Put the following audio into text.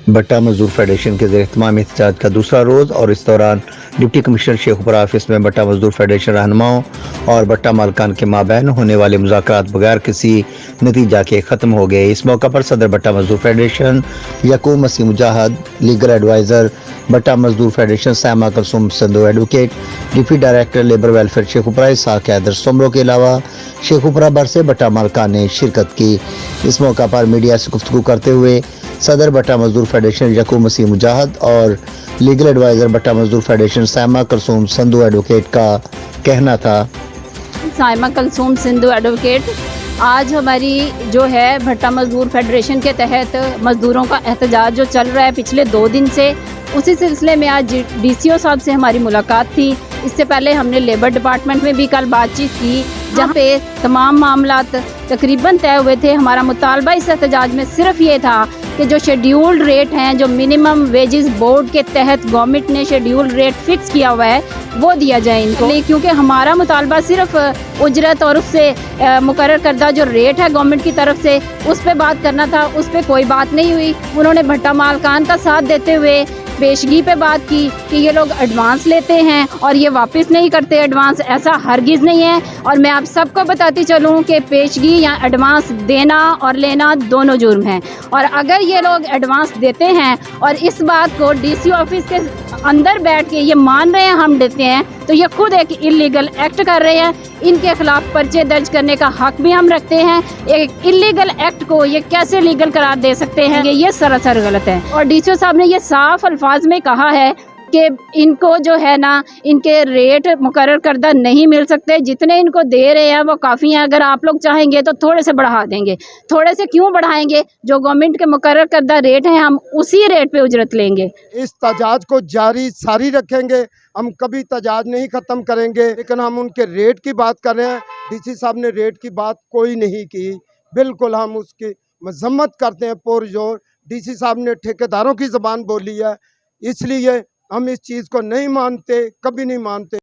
भट्टा मजदूर फेडरेशन के ज़ेर-ए-इत्माम एहतजाज का दूसरा रोज़ और इस दौरान डिप्टी कमिश्नर शेखुपुरा ऑफिस में भट्टा मजदूर फेडरेशन रहनुमाओं और भट्टा मालकान के माबैन होने वाले मुज़ाकरात बगैर किसी नतीजा के ख़त्म हो गए। इस मौका पर सदर भट्टा मजदूर federation Yaqoob Masih Mujahid, legal adviser भट्टा मजदूर federation Sama Kulsoom Sandhu, advocate deputy director labour welfare Sheikhupura Ishaq Haider Soomro के अलावा शेखुपुरा भर से भट्टा मालकान ने शिरकत की। इस मौका पर मीडिया से गुफ्तगू करते हुए सदर भट्टा मजदूर फेडरेशन यकूम मसीह मुजाहिद और लीगल एडवाइज़र भट्टा मजदूर फेडरेशन सामा कुलसूम संधू एडवोकेट का कहना था। सामा कुलसूम सिंधु एडवोकेट, आज हमारी जो है भट्टा मजदूर फेडरेशन के तहत मज़दूरों का एहतजाज जो चल रहा है पिछले 2 दिन से, उसी सिलसिले में आज डीसीओ साहब से हमारी मुलाकात थी। इससे पहले हमने लेबर डिपार्टमेंट में भी कल बातचीत की, जहाँ पे तमाम मामलात तकरीबन तय हुए थे। हमारा मुतालबा इस एहतजाज में सिर्फ ये था कि जो शेड्यूल्ड रेट हैं, जो मिनिमम वेजेस बोर्ड के तहत गवर्नमेंट ने शेड्यूल्ड रेट फिक्स किया हुआ है, वो दिया जाए इनको। क्योंकि हमारा मुतालबा सिर्फ उजरत और उससे मुकर्रर करदा जो रेट है गवर्नमेंट की तरफ से, उस पर बात करना था। उस पर कोई बात नहीं हुई। उन्होंने भट्टा मालकान का साथ देते हुए पेशगी पे बात की कि ये लोग एडवांस लेते हैं और ये वापस नहीं करते एडवांस। ऐसा हरगिज़ नहीं है। और मैं आप सबको बताती चलूँ कि पेशगी या एडवांस देना और लेना दोनों जुर्म हैं। और अगर ये लोग एडवांस देते हैं और इस बात को डीसी ऑफिस के अंदर बैठ के ये मान रहे हैं हम देते हैं, तो ये खुद एक इलीगल एक्ट कर रहे हैं। इनके खिलाफ पर्चे दर्ज करने का हक भी हम रखते हैं। एक इलीगल एक्ट को ये कैसे लीगल करार दे सकते हैं? ये सरासर गलत है। और डीसीओ साहब ने ये साफ अल्फाज में कहा है कि इनको जो है ना, इनके रेट मुकर्रर करदा नहीं मिल सकते। जितने इनको दे रहे हैं वो काफ़ी हैं। अगर आप लोग चाहेंगे तो थोड़े से बढ़ा देंगे। थोड़े से क्यों बढ़ाएंगे? जो गवर्नमेंट के मुकर्रर करदा रेट हैं, हम उसी रेट पे उजरत लेंगे। इस तजाज को जारी सारी रखेंगे। हम कभी तजाज नहीं ख़त्म करेंगे। लेकिन हम उनके रेट की बात कर रहे हैं। डीसी साहब ने रेट की बात कोई नहीं की। बिल्कुल हम उसकी मजम्मत करते हैं पुरजोर। डीसी साहब ने ठेकेदारों की ज़बान बोली है, इसलिए हम इस चीज़ को नहीं मानते, कभी नहीं मानते।